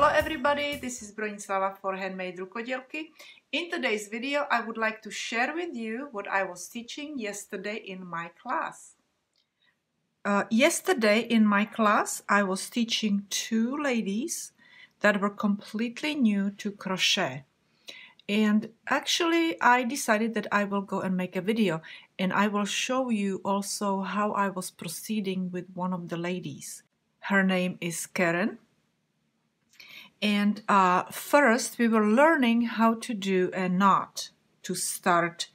Hello everybody, this is Bronislava for HandMadeRukodelky. In today's video I would like to share with you what I was teaching yesterday in my class. Yesterday in my class I was teaching two ladies that were completely new to crochet. And actually I decided that I will go and make a video and I will show you also how I was proceeding with one of the ladies. Her name is Karen. And first we were learning how to do a knot to start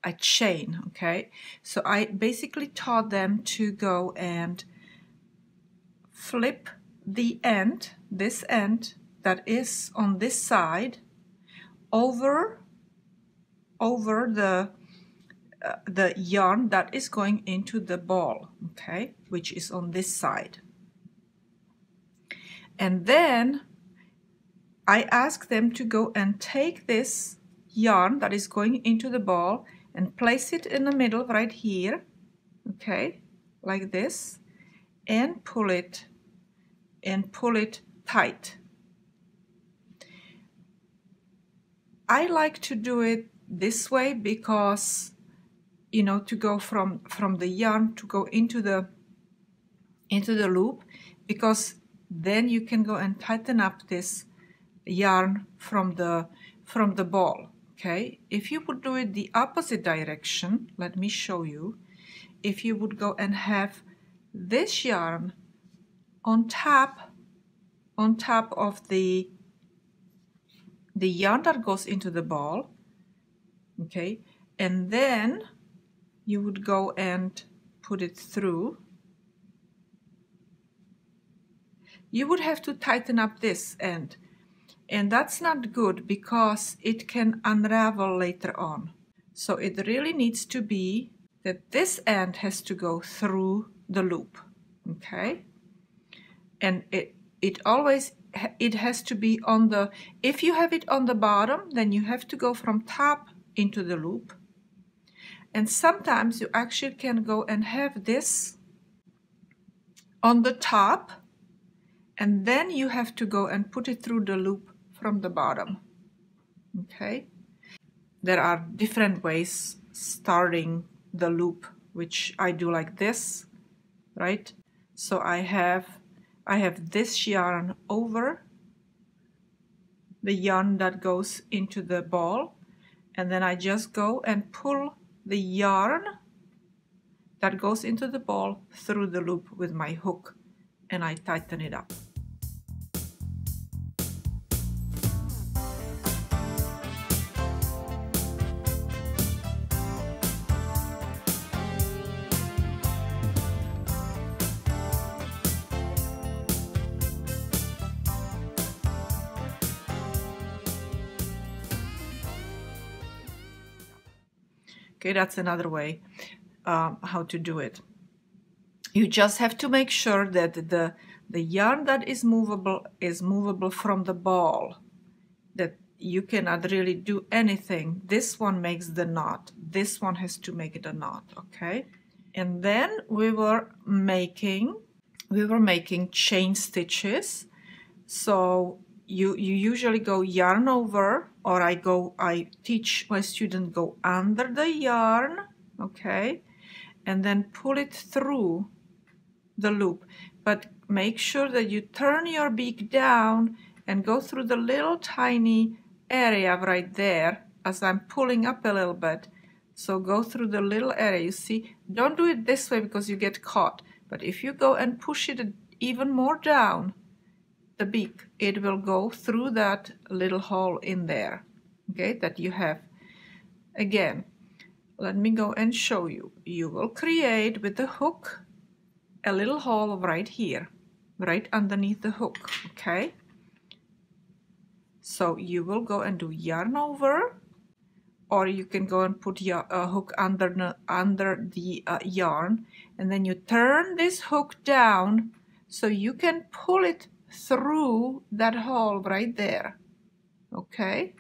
a chain, okay? So I basically taught them to go and flip the end, this end that is on this side, over the yarn that is going into the ball, okay, which is on this side. And then I asked them to go and take this yarn that is going into the ball and place it in the middle right here, okay, like this, and pull it tight. I like to do it this way because, you know, to go from the yarn to go into the loop, because then you can go and tighten up this yarn from the ball, okay? If you would do it the opposite direction, let me show you. If you would go and have this yarn on top of the yarn that goes into the ball, okay, and then you would go and put it through, you would have to tighten up this end. And that's not good because it can unravel later on. So it really needs to be that this end has to go through the loop, okay? And it has to be on the, if you have it on the bottom, then you have to go from top into the loop. And sometimes you actually can go and have this on the top, and then you have to go and put it through the loop from the bottom, okay? There are different ways starting the loop, which I do like this, right? So I have this yarn over the yarn that goes into the ball, and then I just go and pull the yarn that goes into the ball through the loop with my hook, and I tighten it up. Okay, that's another way how to do it. You just have to make sure that the yarn that is movable from the ball, that you cannot really do anything. This one makes the knot. This one has to make the knot, okay? And then we were making chain stitches. So you usually go yarn over, or I teach my student go under the yarn, okay, and then pull it through the loop. But make sure that you turn your beak down and go through the little tiny area right there as I'm pulling up a little bit. So go through the little area, you see. Don't do it this way because you get caught. But if you go and push it even more down, the beak, it will go through that little hole in there, okay, that you have. Again, let me go and show you. You will create with the hook a little hole right here, right underneath the hook, okay? So you will go and do yarn over, or you can go and put your hook under the yarn, and then you turn this hook down so you can pull it through that hole right there, okay?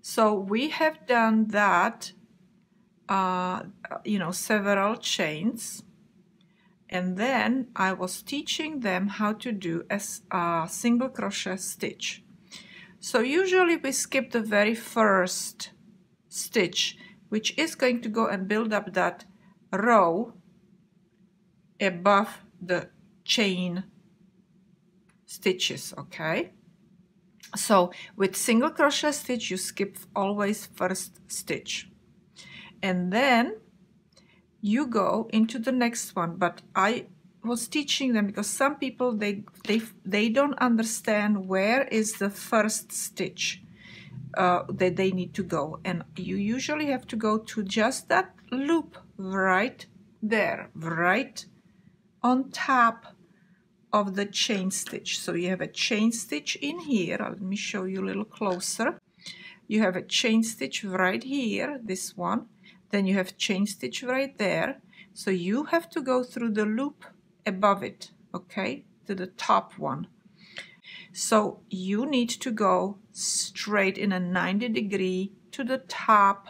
So we have done that, you know, several chains, And then I was teaching them how to do a single crochet stitch. So usually we skip the very first stitch, which is going to go and build up that row above the chain stitches, okay? So with single crochet stitch you skip always first stitch, and then you go into the next one. But I was teaching them because some people they don't understand where is the first stitch that they need to go, and you usually have to go to just that loop right there, right on top of the chain stitch. So you have a chain stitch in here. Let me show you a little closer. You have a chain stitch right here, this one, then you have chain stitch right there. So you have to go through the loop above it, okay, to the top one. So you need to go straight in a 90-degree to the top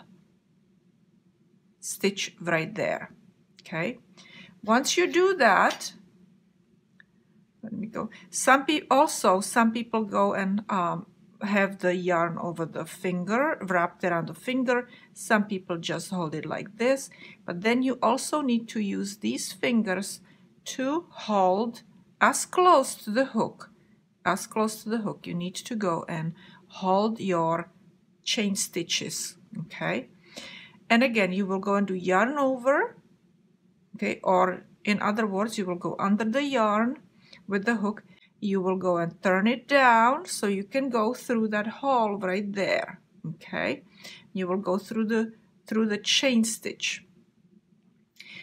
stitch right there, okay? Once you do that, let me go. Some people go and have the yarn over the finger, wrapped around the finger. Some people just hold it like this. But then you also need to use these fingers to hold as close to the hook. As close to the hook. You need to go and hold your chain stitches, okay? And again, you will go and do yarn over, okay? Or in other words, you will go under the yarn with the hook. You will go and turn it down so you can go through that hole right there, okay? You will go through the chain stitch.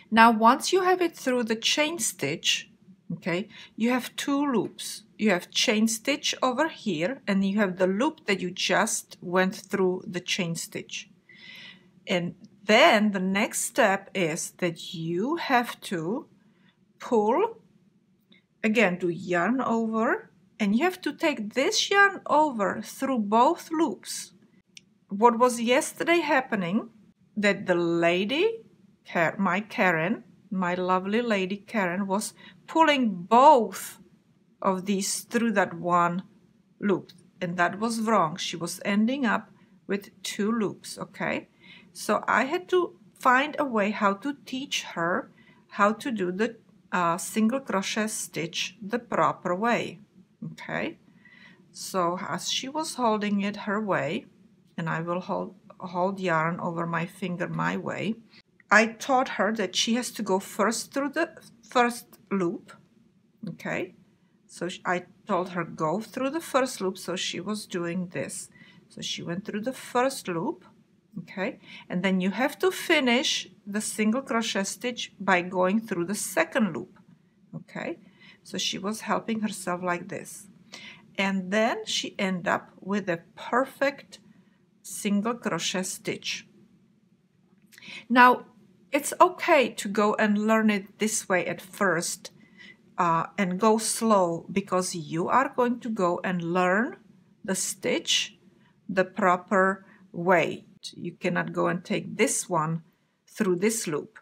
Now once you have it through the chain stitch, okay, you have two loops. You have chain stitch over here, and you have the loop that you just went through the chain stitch. And then the next step is that you have to pull, again, do yarn over, and you have to take this yarn over through both loops. What was yesterday happening, that the lady, my lovely lady Karen, was pulling both of these through that one loop, and that was wrong. She was ending up with two loops, okay? So I had to find a way how to teach her how to do the single crochet stitch the proper way, okay? So as she was holding it her way, and I will hold yarn over my finger my way, I taught her that she has to go first through the first loop, okay? So I told her go through the first loop, so she was doing this. So she went through the first loop, okay? And then you have to finish the single crochet stitch by going through the second loop, okay? So she was helping herself like this. And then she ended up with a perfect single crochet stitch. Now, it's okay to go and learn it this way at first and go slow, because you are going to go and learn the stitch the proper way. You cannot go and take this one through this loop,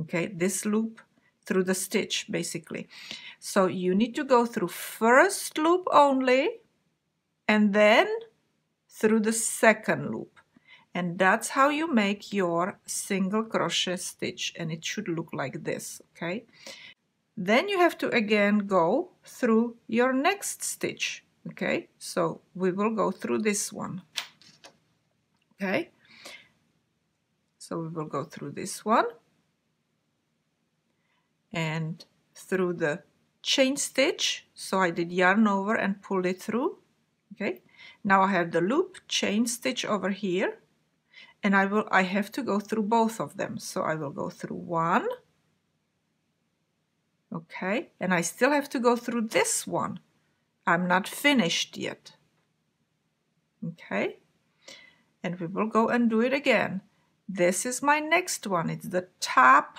okay? This loop through the stitch, basically. So you need to go through first loop only, and then through the second loop. And that's how you make your single crochet stitch, and it should look like this, okay? Then you have to again go through your next stitch, okay? So we will go through this one, okay? So we will go through this one and through the chain stitch. So I did yarn over and pulled it through, okay? Now I have the loop, chain stitch over here, and I have to go through both of them. So I will go through one, okay, and I still have to go through this one. I'm not finished yet, okay? And we will go and do it again. This is my next one. It's the top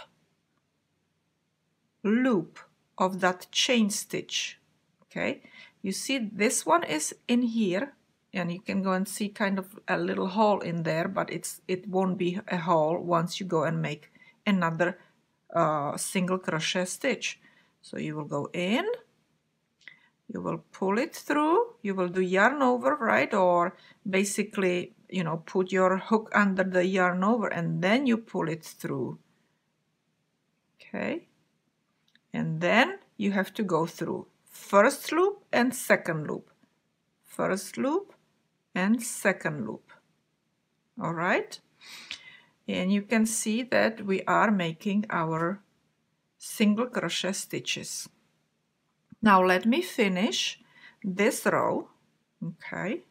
loop of that chain stitch, okay? You see this one is in here, and you can go and see kind of a little hole in there, but it won't be a hole once you go and make another single crochet stitch. So you will go in, you will pull it through, you will do yarn over, right? Or basically, you know, put your hook under the yarn over and then you pull it through. Okay, and then you have to go through first loop and second loop, first loop and second loop. All right, and you can see that we are making our single crochet stitches. Now let me finish this row. Okay,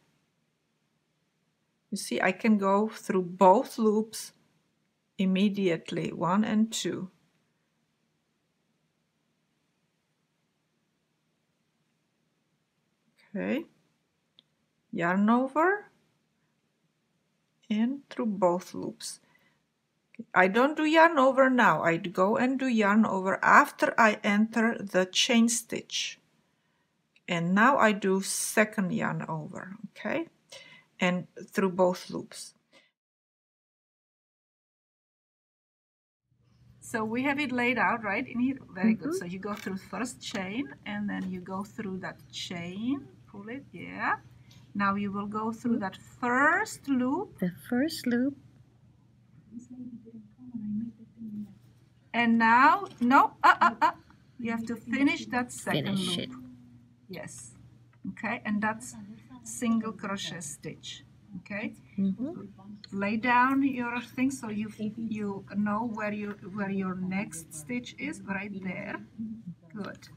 you see I can go through both loops immediately, 1 and 2. Okay, yarn over and through both loops. I don't do yarn over now. I go and do yarn over after I enter the chain stitch. And now I do second yarn over, okay? And through both loops. So we have it laid out, right, in here? Very good. So you go through first chain and then you go through that chain, pull it, yeah. Now you will go through that first loop. The first loop. And now, no, you have to finish that second loop. It. Yes. Okay, and that's single crochet stitch. Okay. Lay down your thing so you know where your next stitch is, right there. Good.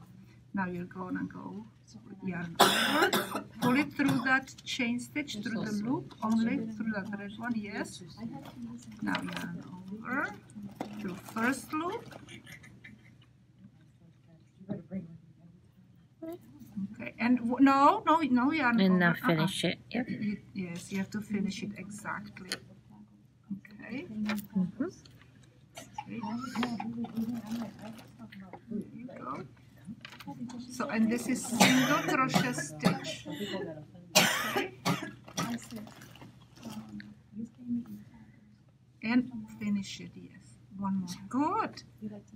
Now you're gonna go yarn over, pull it through that chain stitch, through the loop, only through that red one, yes. Now yarn over, through first loop. Okay, and no yarn And over. now finish it. Yep. Yes, you have to finish it exactly. Okay. Okay. There you go. So, and this is single crochet stitch. Okay. And finish it, yes. One more. Good.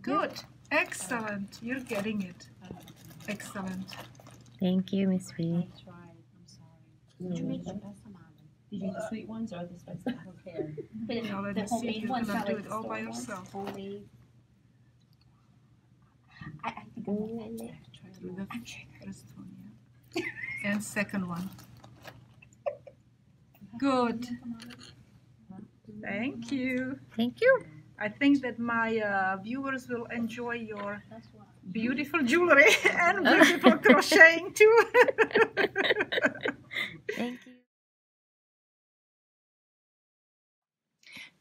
Good. Excellent. You're getting it. Excellent. Thank you, Miss V. I tried. I'm sorry. Did you make the best amount? Did you make the sweet ones or the spicy ones? Now let me see if you're gonna do it all by yourself. Homemade. I think I'm gonna try to Do the first one, yeah. And second one. Good. Thank you. Thank you. I think that my viewers will enjoy your beautiful jewelry and beautiful crocheting too. Thank you.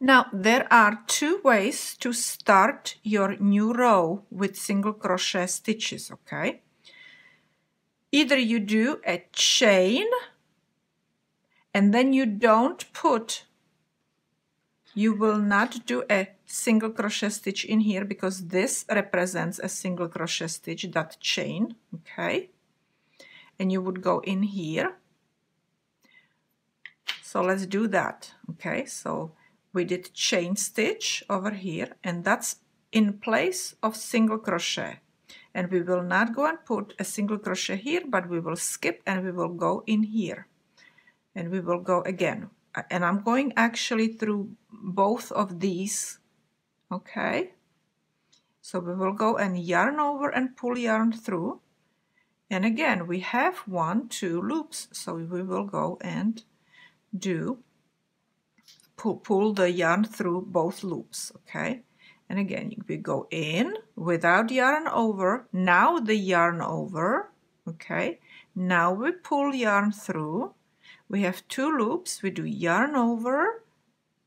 Now there are two ways to start your new row with single crochet stitches, okay? Either you do a chain and then you will not do a single crochet stitch in here because this represents a single crochet stitch, that chain, okay? And you would go in here. So let's do that, okay? So we did chain stitch over here and that's in place of single crochet. And we will not go and put a single crochet here, but we will skip and we will go in here. And we will go again. And I'm going actually through both of these, okay? So we will go and yarn over and pull yarn through. And again, we have 1, 2 loops. So we will go and do pull the yarn through both loops, okay? And again, we go in without yarn over, now the yarn over, okay? Now we pull yarn through. We have 2 loops, we do yarn over,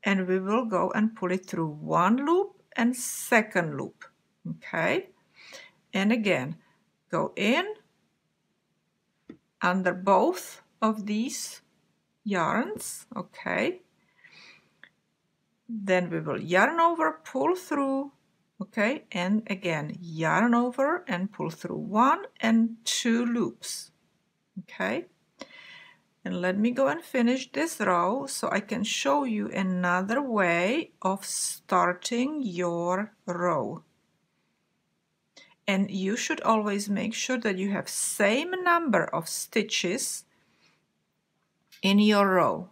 and we will go and pull it through 1 loop and second loop, okay? And again, go in under both of these yarns, okay? Then we will yarn over, pull through, okay? And again, yarn over and pull through 1 and 2 loops, okay? And let me go and finish this row so I can show you another way of starting your row. and you should always make sure that you have same number of stitches in your row.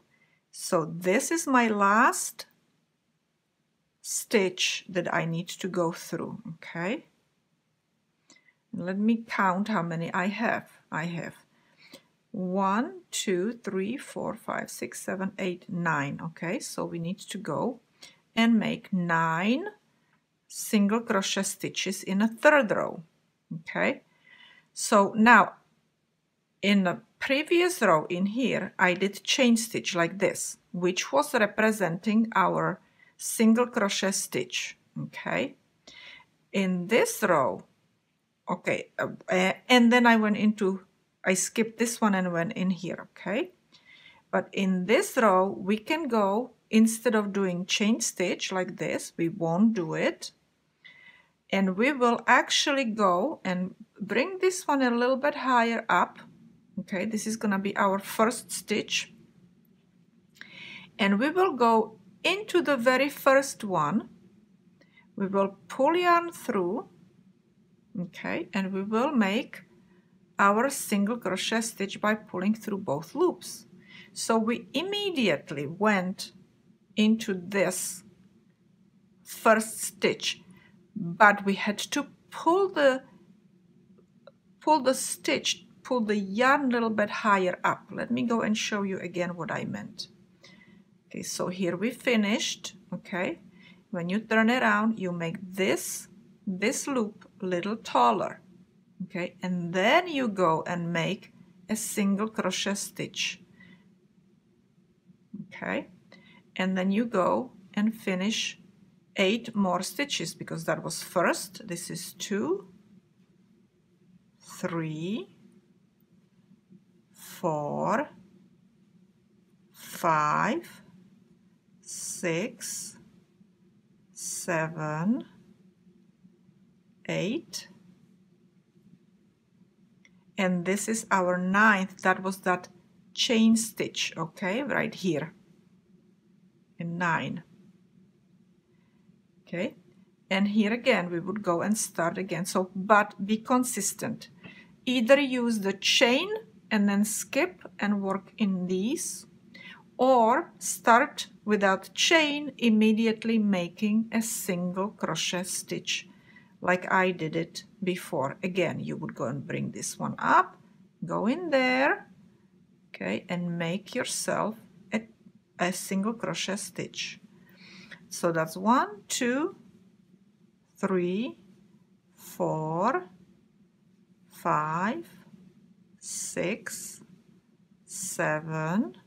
So this is my last stitch that I need to go through, okay? Let me count how many I have. I have 1, 2, 3, 4, 5, 6, 7, 8, 9. Okay, so we need to go and make 9 single crochet stitches in a third row. Okay, so now in the previous row in here, I did chain stitch like this, which was representing our single crochet stitch. Okay, in this row, okay, and then I skipped this one and went in here, okay? But in this row, we can go, instead of doing chain stitch like this, we won't do it. And we will actually go and bring this one a little bit higher up. Okay, this is gonna be our first stitch. And we will go into the very first one. We will pull yarn through, okay, and we will make our single crochet stitch by pulling through both loops. So we immediately went into this first stitch, but we had to pull the yarn a little bit higher up. Let me go and show you again what I meant. Okay, so here we finished, okay? When you turn around, you make this loop a little taller. Okay, and then you go and make a single crochet stitch. Okay, and then you go and finish 8 more stitches, because that was first. This is 2, 3, 4, 5, 6, 7, 8. And this is our 9th. That was that chain stitch, okay, right here in 9. Okay, and here again we would go and start again. So, but be consistent. Either use the chain and then skip and work in these, or start without chain, immediately making a single crochet stitch like I did it before. Again, you would go and bring this one up, go in there, okay, and make yourself a single crochet stitch. So that's 1, 2, 3, 4, 5, 6, 7,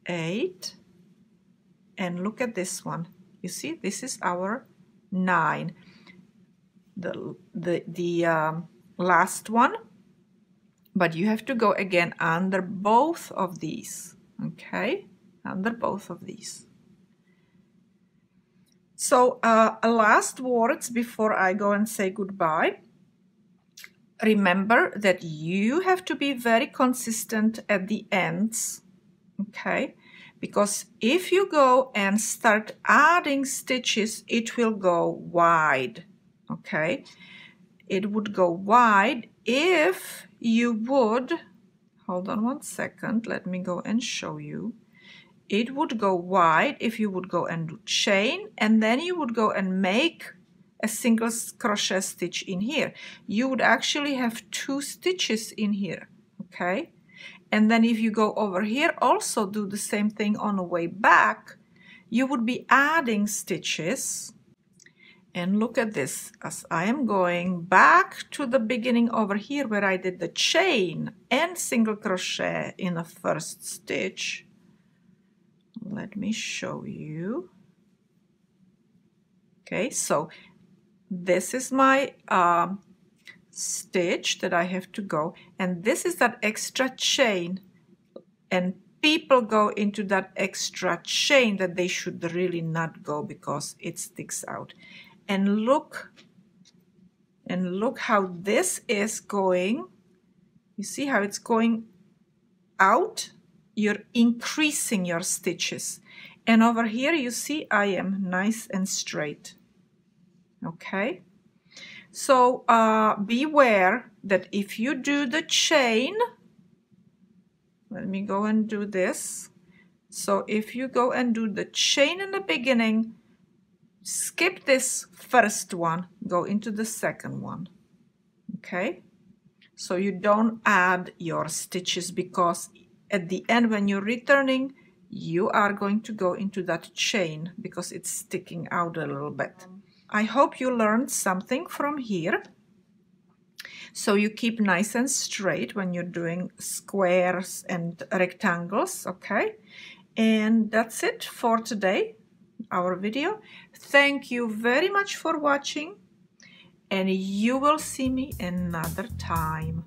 8, and look at this one. You see, this is our 9. The last one, but you have to go again under both of these, okay, under both of these. So last words before I go and say goodbye. Remember that you have to be very consistent at the ends, okay, because if you go and start adding stitches, it will go wide. Okay, it would go wide if you would, hold on one second, let me go and show you. It would go wide if you would go and do chain, and then you would go and make a single crochet stitch in here. You would actually have 2 stitches in here, okay? And then if you go over here, also do the same thing on the way back. You would be adding stitches. And look at this, as I am going back to the beginning over here where I did the chain and single crochet in the first stitch. Let me show you. Okay, so this is my stitch that I have to go, and this is that extra chain, and people go into that extra chain that they should really not go because it sticks out. And look how this is going. You see how it's going out? You're increasing your stitches. And over here you see I am nice and straight. Okay? So beware that if you do the chain, let me go and do this. So if you go and do the chain in the beginning, skip this first one, go into the second one. Okay? So you don't add your stitches, because at the end when you're returning, you are going to go into that chain because it's sticking out a little bit. I hope you learned something from here. So you keep nice and straight when you're doing squares and rectangles, okay? And that's it for today, our video. Thank you very much for watching, and you will see me another time.